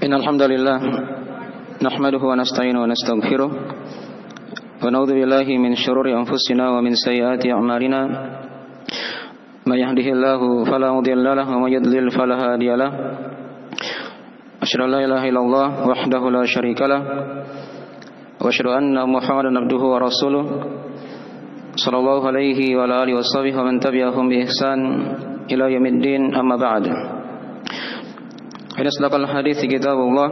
Innal hamdalillah nahmaduhu wa nasta'inu wa nastaghfiruh wa na'udzu billahi min shururi anfusina wa min sayyiati a'malina may yahdihillahu fala mudilla lahu wa may yudlil fala hadiya lahu asyhadu an la ilaha illallah wahdahu la syarika lah wa asyhadu anna muhammadan abduhu wa rasuluh sallallahu alaihi wa alihi washabihi wa man tabi'ahum bi ihsan ila yaumiddin amma ba'd. Asdaqal hadits kitabullah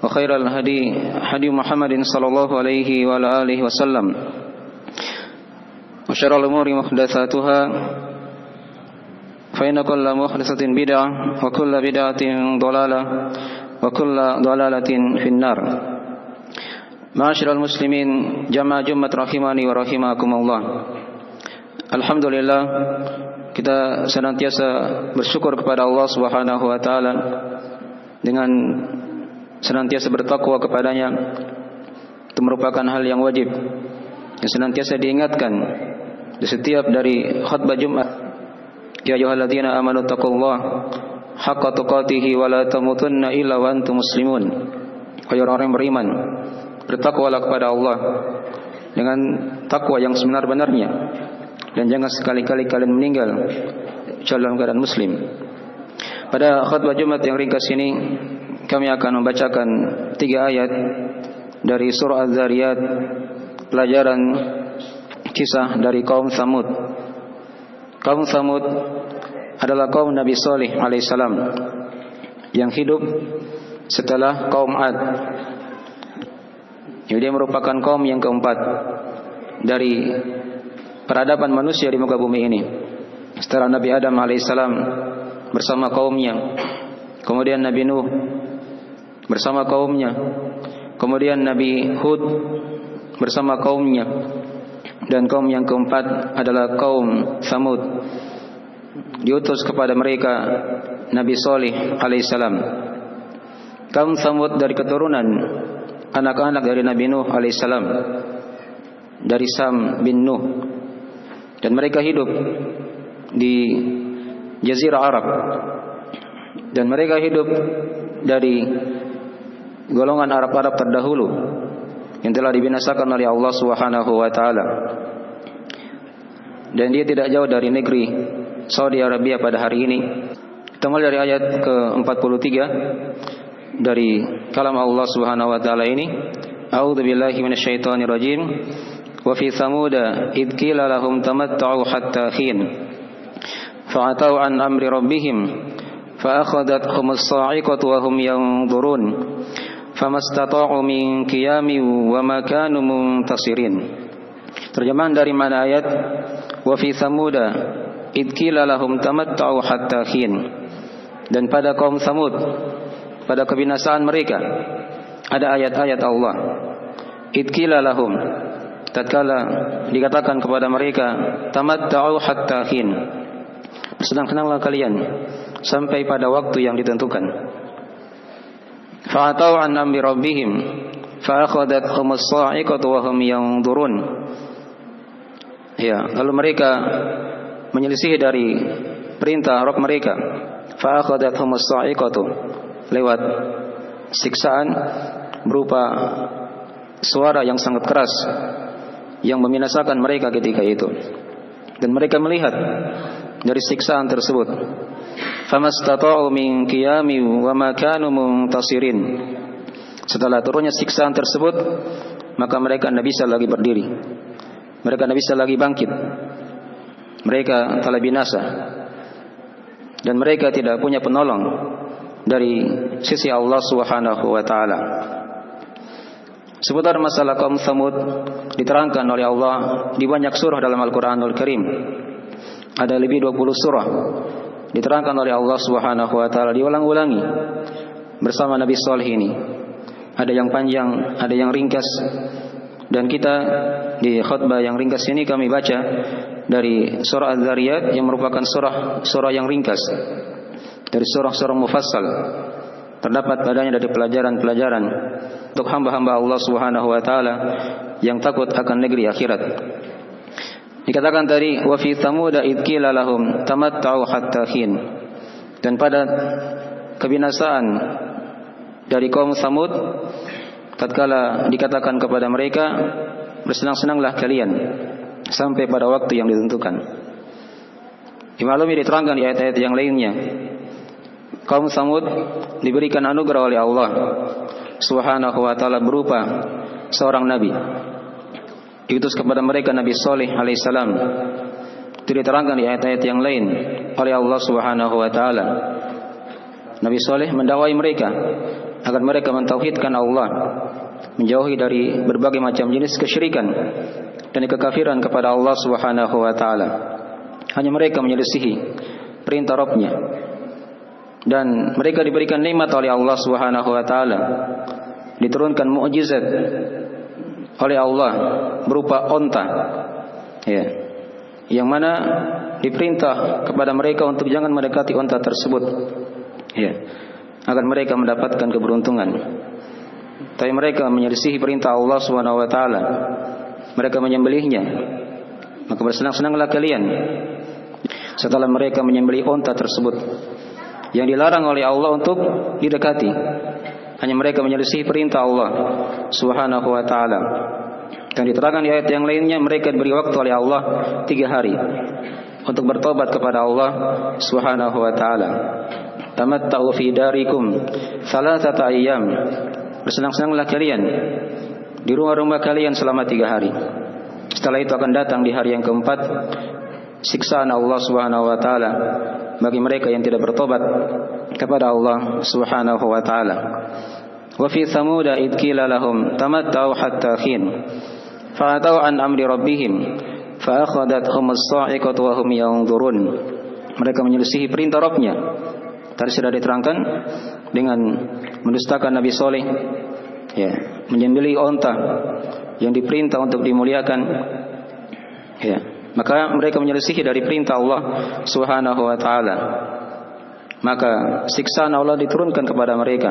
wa khairal hadi Muhammadin sallallahu alaihi wa alihi wasallam wa syarrul umuri muhdatsatuha fa inna kulla muhdatsatin bid'ah wa kulla bid'atin dhalalah wa kulla dhalalatin finnar. Ma'asyiral muslimin jamaah Jumat rahimani wa rahimakumullah. Alhamdulillah, kita senantiasa bersyukur kepada Allah Subhanahu wa taala dengan senantiasa bertakwa kepadanya. Itu merupakan hal yang wajib yang senantiasa diingatkan di setiap dari khutbah Jumat. Ya ayyuhalladzina amanu taqullaha haqqa tuqatih wa la tamutunna illa wa antum muslimun. Wahai orang yang beriman, bertakwalah kepada Allah dengan takwa yang sebenar-benarnya, dan jangan sekali-kali kalian meninggal dalam keadaan muslim. Pada khutbah Jumat yang ringkas ini, kami akan membacakan 3 ayat dari surah Az-Zariyat, pelajaran kisah dari kaum Tsamud. Kaum Tsamud adalah kaum Nabi Saleh alaihissalam yang hidup setelah kaum Ad. Dia merupakan kaum yang keempat dari peradaban manusia di muka bumi ini. Setelah Nabi Adam alaihissalam bersama kaumnya, kemudian Nabi Nuh bersama kaumnya, kemudian Nabi Hud bersama kaumnya, dan kaum yang keempat adalah kaum Tsamud. Diutus kepada mereka Nabi Saleh alaihissalam. Kaum Tsamud dari keturunan anak-anak dari Nabi Nuh alaihissalam, dari Sam bin Nuh, dan mereka hidup di Jazirah Arab, dan mereka hidup dari golongan Arab-Arab terdahulu yang telah dibinasakan oleh Allah Subhanahu wa taala. Dan dia tidak jauh dari negeri Saudi Arabia pada hari ini. Kita mulai dari ayat ke-43 dari kalam Allah Subhanahu wa taala ini. A'udzu billahi minasyaitonir rajim. Wa fi Tsamuda id qila lahum tamatta'u hatta hin fa'atau an amri rabbihim fa akhadathum as-sa'iqatu wa hum yanzurun famastata'u min qiyami wa ma kanu muntasirin. Terjemahan dari mana ayat wa fi Tsamuda id qila lahum tamatta'u hatta hin. Dan pada kaum Tsamud, pada kebinasaan mereka, ada ayat-ayat Allah. Id qila lahum, tatkala dikatakan kepada mereka, tamatta'u hatta hin, bersenang-senanglah kalian sampai pada waktu yang ditentukan. Fa'atau an amri rabbihim fa akhadathum as-sa'iqatu wa hum yanzurun. Ya, lalu mereka menyelisih dari perintah Rabb mereka. Fa akhadathum as-sa'iqatu, lewat siksaan berupa suara yang sangat keras yang membinasakan mereka ketika itu. Dan mereka melihat dari siksaan tersebut. Famastata'u min qiyami wa ma kanu muntasirin. Setelah turunnya siksaan tersebut, maka mereka tidak bisa lagi berdiri. Mereka tidak bisa lagi bangkit. Mereka telah binasa. Dan mereka tidak punya penolong dari sisi Allah Subhanahu wa taala. Seputar masalah kaum Tsamud diterangkan oleh Allah di banyak surah dalam Al-Qur'anul Karim. Ada lebih 20 surah diterangkan oleh Allah Subhanahu wa taala, diulang-ulangi bersama Nabi Saleh ini. Ada yang panjang, ada yang ringkas. Dan kita di khutbah yang ringkas ini kami baca dari surah Az-Zariyat yang merupakan surah yang ringkas dari surah-surah mufassal. Terdapat padanya dari pelajaran-pelajaran untuk hamba-hamba Allah Subhanahu wa taala yang takut akan negeri akhirat. Dikatakan tadi wa fi Tsamuda id qila lahum tamatta'u hatta hin. Dan pada kebinasaan dari kaum Tsamud tatkala dikatakan kepada mereka, bersenang-senanglah kalian sampai pada waktu yang ditentukan. Dimaklumi, diterangkan di ayat-ayat yang lainnya, kaum Tsamud diberikan anugerah oleh Allah Subhanahu wa taala berupa seorang nabi. Diutus kepada mereka Nabi Saleh alaihissalam. Itu diterangkan di ayat-ayat yang lain oleh Allah Subhanahu wa taala. Nabi Saleh mendakwai mereka agar mereka mentauhidkan Allah, menjauhi dari berbagai macam jenis kesyirikan dan kekafiran kepada Allah Subhanahu wa taala. Hanya mereka menyelisihi perintah Rabb-Nya. Dan mereka diberikan nikmat oleh Allah Subhanahu wa taala. Diturunkan mukjizat oleh Allah berupa onta. Ya. Yang mana diperintah kepada mereka untuk jangan mendekati onta tersebut. Ya. Agar mereka mendapatkan keberuntungan. Tapi mereka menyelisihi perintah Allah Subhanahu wa taala. Mereka menyembelihnya. Maka bersenang-senanglah kalian setelah mereka menyembelih onta tersebut yang dilarang oleh Allah untuk didekati. Hanya mereka menyelisihi perintah Allah Subhanahu wa taala. Dan diterangkan di ayat yang lainnya, mereka diberi waktu oleh Allah 3 hari untuk bertobat kepada Allah Subhanahu wa taala. Tamatta'u fi darikum 3 ayyam. Bersenang-senanglah kalian di rumah-rumah kalian selama 3 hari. Setelah itu akan datang di hari yang keempat siksaan Allah Subhanahu wa taala bagi mereka yang tidak bertobat kepada Allah Subhanahu wa taala. Wa fi Tsamud id qila lahum tamatta'u hatta hin fa'atau an amri rabbihim fa akhadathum as-sa'iqatu wa hum yanzurun. Mereka menyelisihi perintah Rabb-Nya. Tadi sudah diterangkan dengan mendustakan Nabi Saleh, ya, menyembelih onta yang diperintah untuk dimuliakan, ya. Maka mereka menyelisihi dari perintah Allah Subhanahu wa taala. Maka siksaan Allah diturunkan kepada mereka.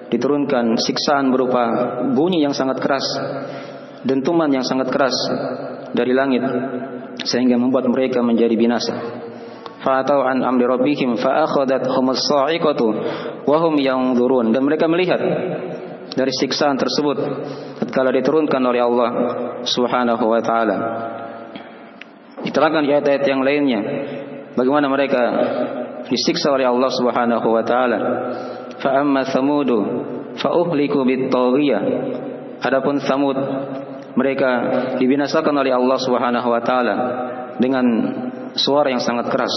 Diturunkan siksaan berupa bunyi yang sangat keras, dentuman yang sangat keras dari langit sehingga membuat mereka menjadi binasa. Fa'atau an amri rabbihim fa akhadathum as-sa'iqatu wa hum yanzurun. Dan mereka melihat dari siksaan tersebut tatkala diturunkan oleh Allah Subhanahu wa taala. Diterangkan di ayat-ayat yang lainnya bagaimana mereka disiksa oleh Allah Subhanahu wa taala. Fa amma Tsamudu fa uhliku bit-taghiyah. Adapun Tsamud, mereka dibinasakan oleh Allah Subhanahu wa taala dengan suara yang sangat keras.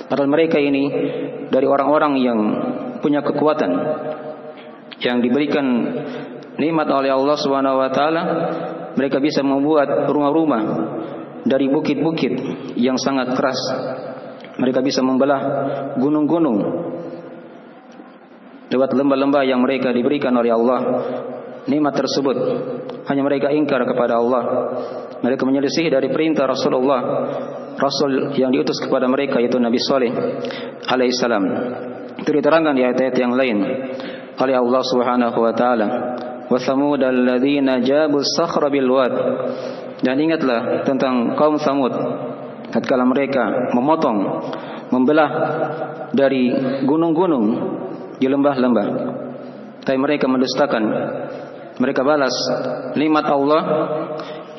Padahal mereka ini dari orang-orang yang punya kekuatan, yang diberikan nikmat oleh Allah Subhanahu wa taala. Mereka bisa membuat rumah-rumah dari bukit-bukit yang sangat keras. Mereka bisa membelah gunung-gunung lewat lembah-lembah yang mereka diberikan oleh Allah. Nikmat tersebut hanya mereka ingkar kepada Allah. Mereka menyelisihi dari perintah Rasulullah, Rasul yang diutus kepada mereka, yaitu Nabi Saleh alaihissalam. Itu diterangkan di ayat-ayat yang lain oleh Allah Subhanahu wa taala. Wa Tsamud alladzina jabu as-sakhra bil wad. Dan ingatlah tentang kaum Tsamud tatkala mereka memotong, membelah dari gunung-gunung di lembah-lembah. Tapi mereka mendustakan. Mereka balas nikmat Allah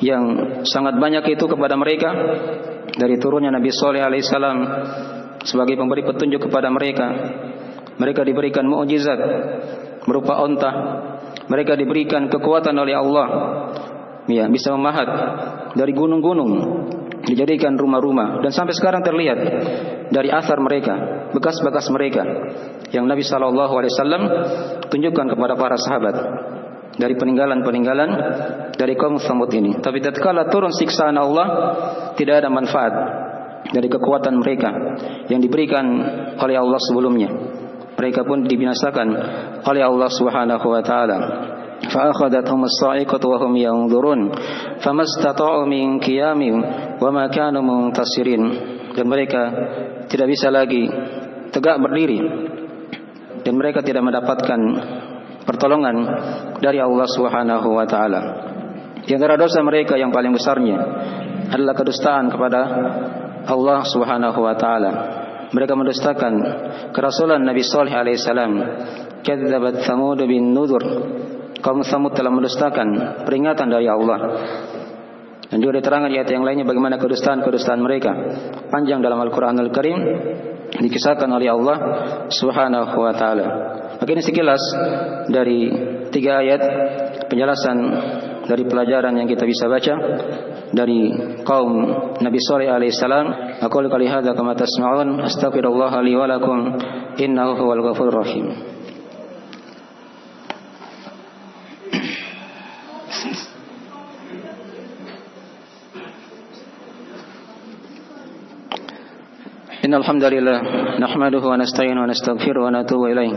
yang sangat banyak itu kepada mereka dari turunnya Nabi Saleh alaihissalam sebagai pemberi petunjuk kepada mereka. Mereka diberikan mukjizat berupa onta. Mereka diberikan kekuatan oleh Allah, ya, bisa memahat dari gunung-gunung dijadikan rumah-rumah. Dan sampai sekarang terlihat dari asar mereka, bekas-bekas mereka yang Nabi SAW tunjukkan kepada para sahabat dari peninggalan-peninggalan dari kaum Tsamud ini. Tapi tatkala turun siksaan Allah, tidak ada manfaat dari kekuatan mereka yang diberikan oleh Allah sebelumnya. Mereka pun dibinasakan oleh Allah Subhanahu wa taala. Fa akhadathum as-sa'iqatu wa hum yanzurun famastata'u min qiyamin wa ma kanu muntasirin. Dan mereka tidak bisa lagi tegak berdiri, dan mereka tidak mendapatkan pertolongan dari Allah Subhanahu wa taala. Di antara dosa mereka yang paling besarnya adalah kedustaan kepada Allah Subhanahu wa taala. Mereka mendustakan kerasulan Nabi Saleh alaihissalam kadzabat Tsamud bin nuzur. Kaum Tsamud telah mendustakan peringatan dari Allah. Dan juga diterangkan di ayat yang lainnya bagaimana kedustaan mereka. Panjang dalam Al-Qur'anul Karim dikisahkan oleh Allah Subhanahu wa taala. Maka ini sekilas dari 3 ayat penjelasan dari pelajaran yang kita bisa baca dari kaum Nabi Shalih alaihi salam. Aku qali hadza kama tasma'un astaghfirullah li wa lakum innahu huwal ghafurur rahim. Innal hamdalillah nahmaduhu wa nasta'inuhu wa nastaghfiruhu wa natubu ilaih.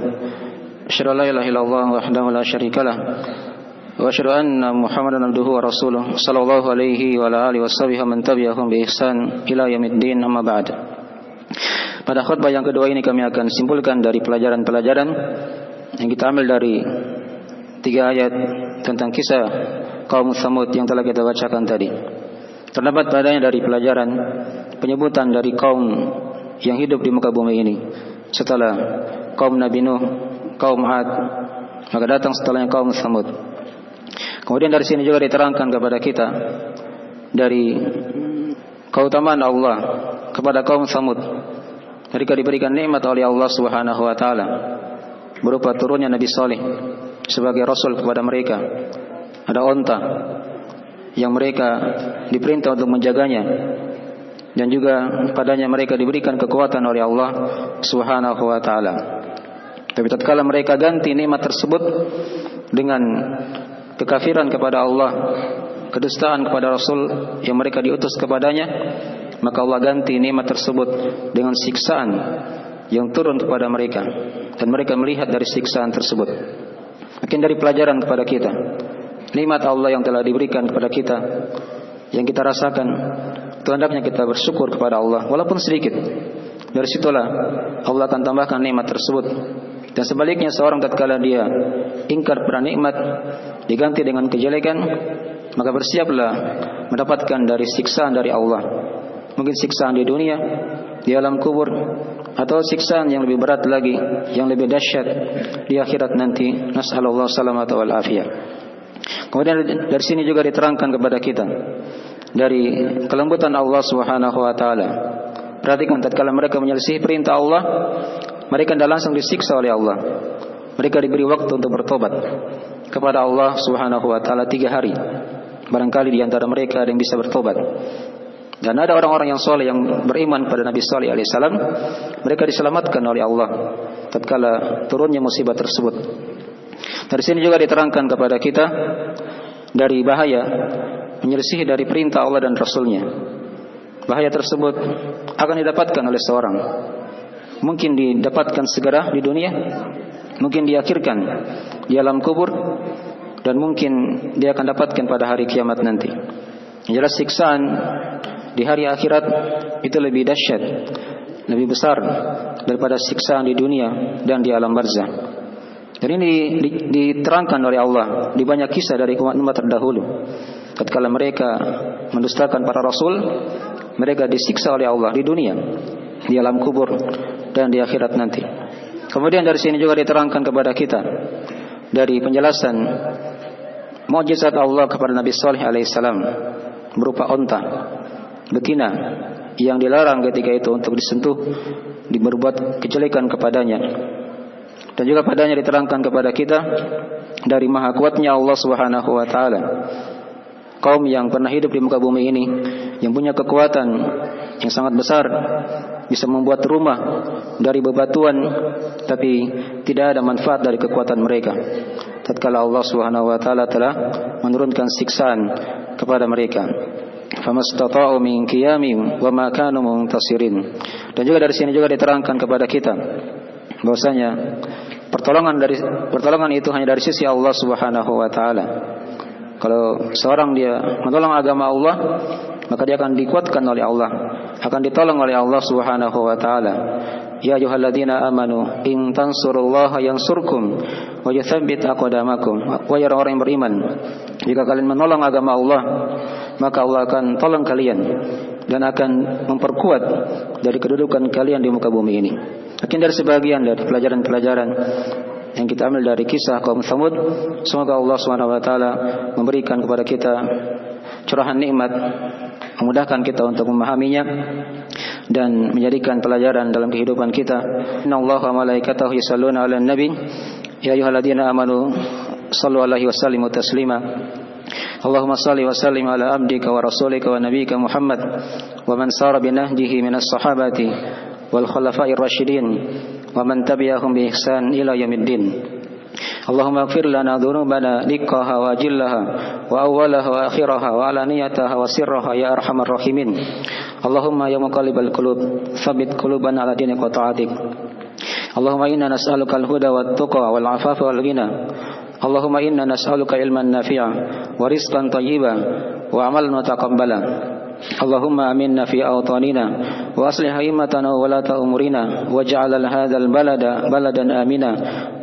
Asyhadu an la ilaha illallah wahdahu la syarikalah wa asyhadu anna Muhammadan abduhu wa rasuluh sallallahu alaihi wa ala alihi washabihi man tabi'ahum bi ihsan ila yaumiddin, amma ba'd. Pada khutbah yang kedua ini kami akan simpulkan dari pelajaran-pelajaran yang kita ambil dari 3 ayat tentang kisah kaum Tsamud yang telah kita bacakan tadi. Terdapat padanya dari pelajaran penyebutan dari kaum yang hidup di muka bumi ini setelah kaum Nabi Nuh, kaum Ad, maka datang setelahnya kaum Tsamud. Kemudian dari sini juga diterangkan kepada kita dari keutamaan Allah kepada kaum Tsamud. Mereka diberikan nikmat oleh Allah Subhanahu wa taala berupa turunnya Nabi Shalih sebagai rasul kepada mereka. Ada onta yang mereka diperintah untuk menjaganya, dan juga padanya mereka diberikan kekuatan oleh Allah Subhanahu wa taala. Tapi tatkala mereka ganti nikmat tersebut dengan kekafiran kepada Allah, kedustaan kepada Rasul yang mereka diutus kepadanya, maka Allah ganti nikmat tersebut dengan siksaan yang turun kepada mereka, dan mereka melihat dari siksaan tersebut. Mungkin dari pelajaran kepada kita, nikmat Allah yang telah diberikan kepada kita, yang kita rasakan, itu hendaknya kita bersyukur kepada Allah walaupun sedikit. Dari situlah Allah akan tambahkan nikmat tersebut. Dan sebaliknya, seorang tatkala dia ingkar pada nikmat diganti dengan kejelekan, maka bersiaplah mendapatkan dari siksaan dari Allah. Mungkin siksaan di dunia, di alam kubur, atau siksaan yang lebih berat lagi, yang lebih dahsyat di akhirat nanti. Nas'alullah salamata wal afiyah. Kemudian dari sini juga diterangkan kepada kita dari kelembutan Allah Subhanahu wa taala. Perhatikan, tatkala mereka menyelisih perintah Allah, mereka tidak langsung disiksa oleh Allah. Mereka diberi waktu untuk bertobat kepada Allah Subhanahu wa taala 3 hari. Barangkali di antara mereka ada yang bisa bertobat. Dan ada orang-orang yang soleh yang beriman pada Nabi Shalih alaihissalam, mereka diselamatkan oleh Allah tatkala turunnya musibah tersebut. Dari sini juga diterangkan kepada kita dari bahaya menyelisih dari perintah Allah dan Rasulnya. Bahaya tersebut akan didapatkan oleh seorang. Mungkin didapatkan segera di dunia, mungkin diakhirkan di alam kubur, dan mungkin dia akan dapatkan pada hari kiamat nanti. Yang jelas siksaan di hari akhirat itu lebih dahsyat, lebih besar daripada siksaan di dunia dan di alam barzah. Dan ini diterangkan oleh Allah di banyak kisah dari umat terdahulu. Tatkala mereka mendustakan para rasul, mereka disiksa oleh Allah di dunia, di alam kubur, dan di akhirat nanti. Kemudian dari sini juga diterangkan kepada kita dari penjelasan mukjizat Allah kepada Nabi Shalih alaihissalam berupa onta betina yang dilarang ketika itu untuk disentuh, berbuat kejelekan kepadanya. Dan juga padanya diterangkan kepada kita dari maha kuatnya Allah Subhanahu wa taala. Kaum yang pernah hidup di muka bumi ini, yang punya kekuatan yang sangat besar, bisa membuat rumah dari bebatuan, tapi tidak ada manfaat dari kekuatan mereka tatkala Allah Subhanahu wa taala telah menurunkan siksaan kepada mereka. Famastata'u min qiyamin wa ma kanu muntasirin. Dan juga dari sini juga diterangkan kepada kita bahwasanya pertolongan itu hanya dari sisi Allah Subhanahu wa taala. Kalau seorang dia menolong agama Allah, maka dia akan dikuatkan oleh Allah, akan ditolong oleh Allah Subhanahu wa taala. Ya ayyuhalladzina amanu in tansurullaha yansurkum wa yutsabbit aqdamakum. Wahai orang yang beriman, jika kalian menolong agama Allah, maka Allah akan tolong kalian dan akan memperkuat dari kedudukan kalian di muka bumi ini. Mungkin dari sebagian dari pelajaran-pelajaran yang kita ambil dari kisah kaum Tsamud. Semoga Allah Subhanahu wa taala memberikan kepada kita curahan nikmat, memudahkan kita untuk memahaminya dan menjadikan pelajaran dalam kehidupan kita. Innallaha wa malaikatahu yusholluna 'alan nabi ya ayyuhalladzina amanu shallu 'alaihi wa sallimu taslima. Allahumma shalli wa sallim ala abdika wa rasulika wa nabiyyika Muhammad wa man sara bi nahjihi minas sahabati wal khulafa'ir rasyidin wa man tabi'ahum bi ihsan ila yaumiddin. Allahumma ighfir lana dhunubana dikkaha wa jillaha wa awwalaha wa akhiraha wa alaniyataha wa sirraha ya arhamar rahimin. Allahumma ya muqallibal qulub tsabbit qulubana ala dinika wa ta'atik. Allahumma inna nas'aluka al-huda wat tuqa wal 'afafa wal ghina. Allahumma inna nas'aluka ilman nafi'a wa rizqan thayyiban wa 'amalan mutaqabbala. Allahumma aminna fi awtanina wa aslih a'immatana wa walata umurina waj'al hadzal balada baladan amina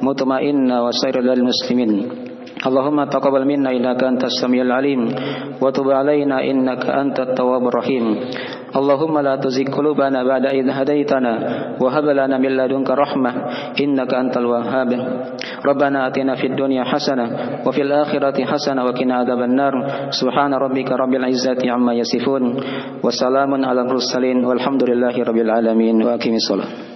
mutma'inna wa sairil muslimin. Allahumma taqabbal minna innaka antas samiul alim wa tub 'alaina innaka antat tawwabur rahim. Allahumma la tuzigh qulubana ba'da idh hadaitana wa hab lana min ladunka rahmah innaka antal wahhab. Rabbana atina fid dunya hasanah wa fil akhirati hasanah wa qina adzabannar. Subhana rabbika rabbil izzati amma yasifun wa salamun alal mursalin walhamdulillahi rabbil alamin. Wa aqimis shalah.